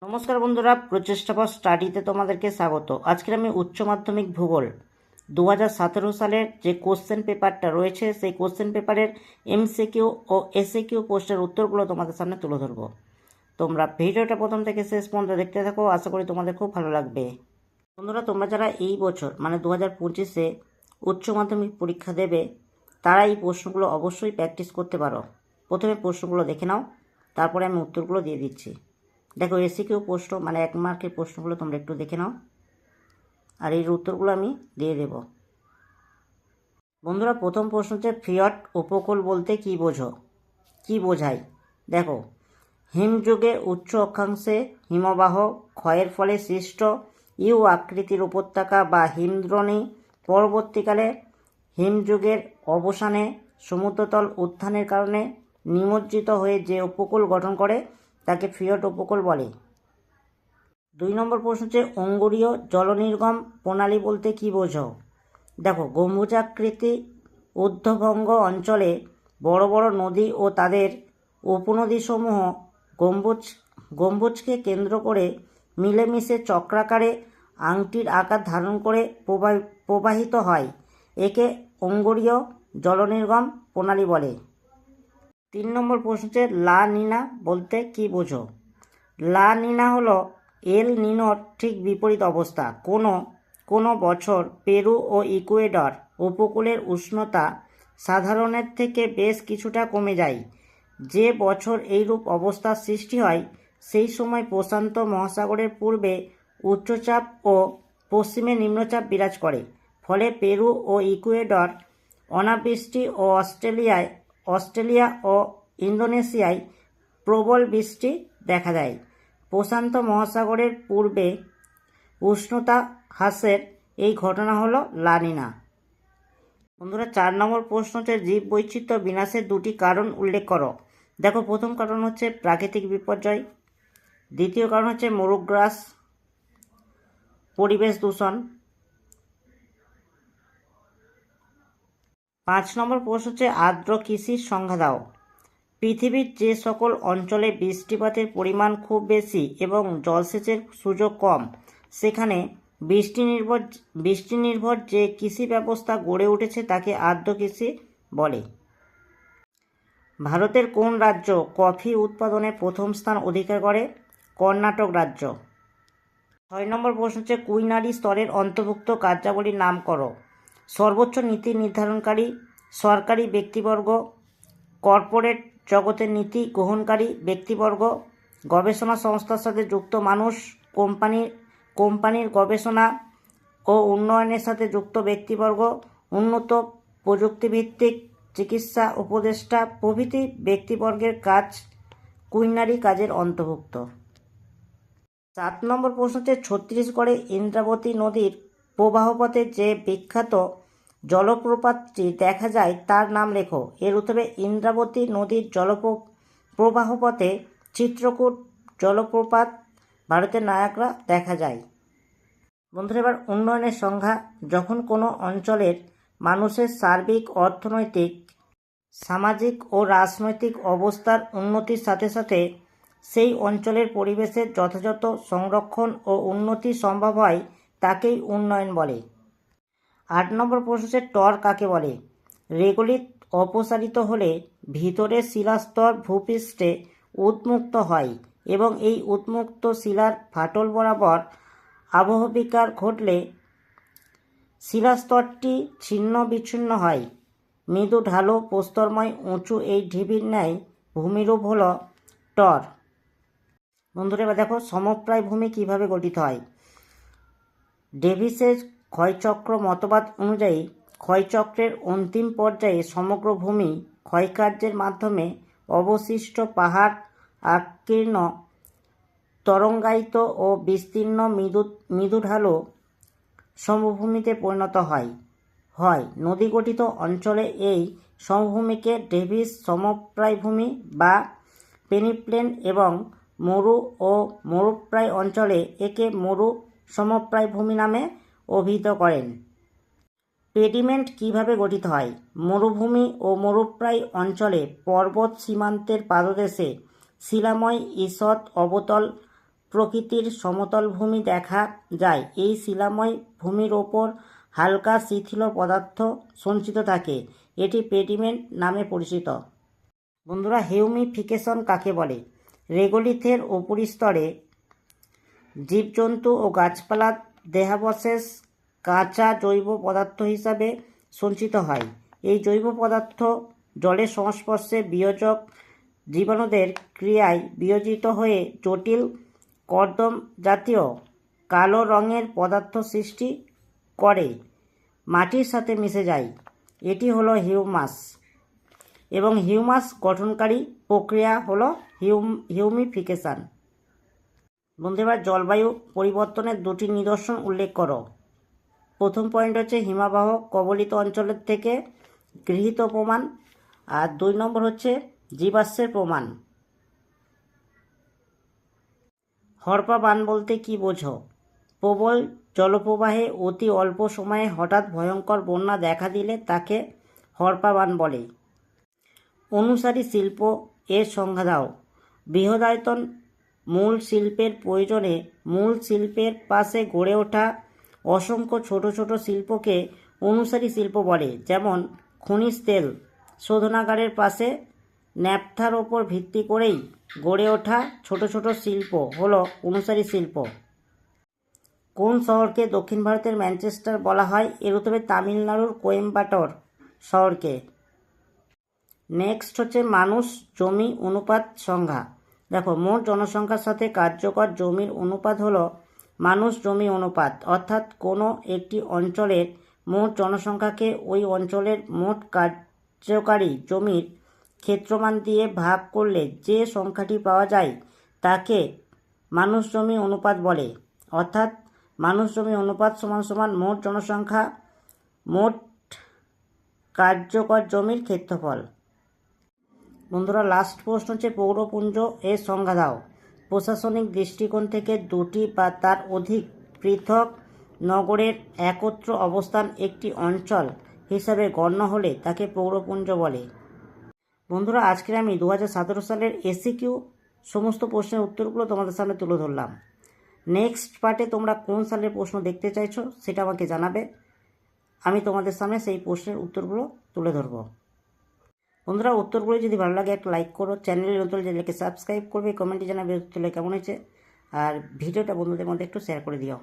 নমস্কার বন্ধুরা, প্রচেষ্টা ফর স্টাডিতে তোমাদেরকে স্বাগত। আজকে আমি উচ্চ মাধ্যমিক ভূগোল 2017 সালের যে কোশ্চেন পেপারটা রয়েছে সেই কোশ্চেন পেপারের এমসিকিউ ও এসএকিউ পোস্টের উত্তরগুলো তোমাদের সামনে তুলে ধরবো। তোমরা ভিডিওটা প্রথম থেকে শেষ পর্যন্ত দেখতে থাকো, আশা করি তোমাদের খুব ভালো লাগবে। বন্ধুরা, তোমরা যারা এই বছর মানে 2025-এ উচ্চ মাধ্যমিক পরীক্ষা দেবে তারা এই প্রশ্নগুলো অবশ্যই প্র্যাকটিস করতে পারো। প্রথমে প্রশ্নগুলো দেখে নাও, তারপরে আমি উত্তরগুলো দিয়ে দিচ্ছি। দেখো, এসিকিউ প্রশ্ন মানে 1 মার্কের প্রশ্নগুলো তোমরা একটু দেখে নাও, আর এর উত্তরগুলো আমি দিয়ে দেব। বন্ধুরা, প্রথম প্রশ্ন হচ্ছে ফিয়ট উপকূল বলতে কি বোঝায়? দেখো, হিমযুগের উচ্চ অক্ষাংশে হিমবাহ ক্ষয়ের ফলে সৃষ্ট ইউ আকৃতির উপত্যকা বা হিমদ্রোণী পরবর্তীকালে হিমযুগের অবসানে সমুদ্রতল উত্থানের কারণে নিমজ্জিত হয়ে যে উপকূল গঠন করে তাকে ফিয়ট উপকূল বলে। 2 নম্বর প্রশ্ন হচ্ছে অঙ্গুরীয় জলনির্গম প্রণালী বলতে কি বোঝো? দেখো, গম্বুজাকৃতি ঊর্ধ্বভঙ্গ অঞ্চলে বড় বড় নদী ও তাদের উপনদীসমূহ গম্বুজকে কেন্দ্র করে মিলেমিশে চক্রাকারে আংটির আকার ধারণ করে প্রবাহিত হয়। একে অঙ্গুরীয় জলনির্গম প্রণালী বলে। 3 নম্বর প্রশ্ন হচ্ছে লা নিনা বলতে কি বোঝো? লা নিনা হলো এল নিনোর ঠিক বিপরীত অবস্থা। কোনো বছর পেরু ও ইকুয়েডর উপকূলের উষ্ণতা সাধারণের থেকে বেশ কিছুটা কমে যায়। যে বছর এইরূপ অবস্থার সৃষ্টি হয় সেই সময় প্রশান্ত মহাসাগরের পূর্বে উচ্চচাপ ও পশ্চিমে নিম্নচাপ বিরাজ করে। ফলে পেরু ও ইকুয়েডর অনাবৃষ্টি ও অস্ট্রেলিয়া ও ইন্দোনেশিয়ায় প্রবল বৃষ্টি দেখা দেয়। প্রশান্ত মহাসাগরের পূর্বে উষ্ণতা হ্রাসের এই ঘটনা হলো লা নিনা। বন্ধুরা, 4 নম্বর প্রশ্ন হচ্ছে জীববৈচিত্র্য বিনাশের 2টি কারণ উল্লেখ করো। দেখো, প্রথম কারণ হচ্ছে প্রাকৃতিক বিপর্যয়, দ্বিতীয় কারণ হচ্ছে মরুগ্রাস, পরিবেশ দূষণ। 5 নম্বর প্রশ্ন হচ্ছে আর্দ্র কৃষির সংজ্ঞা দাও। পৃথিবীর যে সকল অঞ্চলে বৃষ্টিপাতের পরিমাণ খুব বেশি এবং জলসেচের সুযোগ কম সেখানে বৃষ্টি নির্ভর যে কৃষি ব্যবস্থা গড়ে উঠেছে তাকে আর্দ্র কৃষি বলে। ভারতের কোন রাজ্য কফি উৎপাদনে প্রথম স্থান অধিকার করে? কর্ণাটক রাজ্য। 6 নম্বর প্রশ্ন হচ্ছে কুইনারি স্তরের অন্তর্ভুক্ত কার্যাবলীর নাম করো। সর্বোচ্চ নীতি নির্ধারণকারী সরকারি ব্যক্তিবর্গ, কর্পোরেট জগতের নীতি গ্রহণকারী ব্যক্তিবর্গ, গবেষণা সংস্থার সাথে যুক্ত মানুষ, কোম্পানির গবেষণা ও উন্নয়নের সাথে যুক্ত ব্যক্তিবর্গ, উন্নত প্রযুক্তিভিত্তিক চিকিৎসা উপদেষ্টা প্রভৃতি ব্যক্তিবর্গের কাজ কুইনারি কাজের অন্তর্ভুক্ত। 7 নম্বর প্রশ্ন হচ্ছে ছত্তিশগড়ে ইন্দ্রাবতী নদীর প্রবাহপথে যে বিখ্যাত জলপ্রপাতটি দেখা যায় তার নাম লেখো। এর উত্তরে ইন্দ্রাবতী নদীর প্রবাহপথে চিত্রকূট জলপ্রপাত, ভারতের নায়াগ্রা দেখা যায়। বন্ধুরা, এবার উন্নয়নের সংজ্ঞা। যখন কোনো অঞ্চলের মানুষের সার্বিক অর্থনৈতিক, সামাজিক ও রাজনৈতিক অবস্থার উন্নতির সাথে সাথে সেই অঞ্চলের পরিবেশের যথাযথ সংরক্ষণ ও উন্নতি সম্ভব হয় তাকেই উন্নয়ন বলে। 8 নম্বর প্রশ্ন হচ্ছে টর কাকে বলে? রেগোলিথ অপসারিত হলে ভিতরের শিলাস্তর ভূপৃষ্ঠে উন্মুক্ত হয় এবং এই উন্মুক্ত শিলার ফাটল বরাবর আবহবিকার ঘটলে শিলাস্তরটি ছিন্ন বিচ্ছিন্ন হয়। মৃদু ঢালু প্রস্তরময় উঁচু এই ঢিবির ন্যায় ভূমিরূপ হল টর। বন্ধুরা, এবার দেখো সমপ্রায় ভূমি কিভাবে গঠিত হয়। ডেভিসের ক্ষয়চক্র মতবাদ অনুযায়ী ক্ষয়চক্রের অন্তিম পর্যায়ে সমগ্র ভূমি ক্ষয়কার্যের মাধ্যমে অবশিষ্ট পাহাড় আকীর্ণ, তরঙ্গায়িত ও বিস্তীর্ণ মৃদুঢালু সমভূমিতে পরিণত হয়। নদী গঠিত অঞ্চলে এই সমভূমিকে ডেভিস সমপ্রায় ভূমি বা পেনিপ্লেন এবং মরু ও মরুপ্রায় অঞ্চলে একে মরু সমপ্রায় ভূমি নামে অভিহিত করেন। পেডিমেন্ট কিভাবে গঠিত হয়? মরুভূমি ও মরুপ্রায় অঞ্চলে পর্বত সীমান্তের পাদদেশে শিলাময় ঈষৎ অবতল প্রকৃতির সমতল ভূমি দেখা যায়। এই শিলাময় ভূমির ওপর হালকা শিথিল পদার্থ সঞ্চিত থাকে। এটি পেডিমেন্ট নামে পরিচিত। বন্ধুরা, হিউমিফিকেশন কাকে বলে? রেগোলিথের উপরিস্তরে জীবজন্তু ও গাছপালার দেহাবশেষ কাঁচা জৈব পদার্থ হিসাবে সঞ্চিত হয়। এই জৈব পদার্থ জলের সংস্পর্শে বিয়োজক জীবাণুদের ক্রিয়ায় বিয়োজিত হয়ে জটিল কর্দম জাতীয় কালো রঙের পদার্থ সৃষ্টি করে মাটির সাথে মিশে যায়। এটি হলো হিউমাস, এবং হিউমাস গঠনকারী প্রক্রিয়া হলো হিউমিফিকেশন। বন্ধু, এবার জলবায়ু পরিবর্তনের দুটি নিদর্শন উল্লেখ করো। প্রথম পয়েন্ট হচ্ছে হিমবাহ কবলিত অঞ্চলের থেকে গৃহীত প্রমাণ, আর 2 নম্বর হচ্ছে জীবাশ্মের প্রমাণ। হড়পা বান বলতে কি বোঝো? প্রবল জলপ্রবাহে অতি অল্প সময়ে হঠাৎ ভয়ঙ্কর বন্যা দেখা দিলে তাকে হড়পা বান বলে। অনুসারী শিল্প এর সংজ্ঞা দাও। বৃহদায়তন মূল শিল্পের প্রয়োজনে মূল শিল্পের পাশে গড়ে ওঠা অসংখ্য ছোট ছোট শিল্পকে অনুসারী শিল্প বলে। যেমন খনিজ তেল শোধনাগারের পাশে ন্যাপথার ওপর ভিত্তি করেই গড়ে ওঠা ছোট ছোট শিল্প হলো অনুসারী শিল্প। কোন শহরকে দক্ষিণ ভারতের ম্যানচেস্টার বলা হয়? এর উত্তরে তামিলনাড়ুর কোয়েম্বাটোর শহরকে। নেক্সট হচ্ছে মানুষ জমি অনুপাত সংজ্ঞা। দেখো, মোট জনসংখ্যার সাথে কার্যকর জমির অনুপাত হলো মানুষ জমি অনুপাত, অর্থাৎ কোনো একটি অঞ্চলের মোট জনসংখ্যাকে ওই অঞ্চলের মোট কার্যকারী জমির ক্ষেত্রমান দিয়ে ভাগ করলে যে সংখ্যাটি পাওয়া যায় তাকে মানুষ জমি অনুপাত বলে। অর্থাৎ মানুষ জমি অনুপাত সমান সমান মোট জনসংখ্যা মোট কার্যকর জমির ক্ষেত্রফল। বন্ধুরা, লাস্ট প্রশ্ন হচ্ছে পৌরপুঞ্জ এর সংজ্ঞা দাও। প্রশাসনিক দৃষ্টিকোণ থেকে দুটি বা তার অধিক পৃথক নগরের একত্র অবস্থান একটি অঞ্চল হিসাবে গণ্য হলে তাকে পৌরপুঞ্জ বলে। বন্ধুরা, আজকে আমি 2017 সালের এসিকিউ সমস্ত প্রশ্নের উত্তরগুলো তোমাদের সামনে তুলে ধরলাম। নেক্সট পার্টে তোমরা কোন সালের প্রশ্ন দেখতে চাইছো সেটা আমাকে জানাবে, আমি তোমাদের সামনে সেই প্রশ্নের উত্তরগুলো তুলে ধরবো। বন্ধুরা, উত্তরগুলো যদি ভালো লাগে একটা লাইক করো, চ্যানেলের নতুন চ্যানেলকে সাবস্ক্রাইব করবে, কমেন্টে জানাবে উত্তরগুলো কেমন হয়েছে, আর ভিডিওটা বন্ধুদের মধ্যে একটু শেয়ার করে দিও।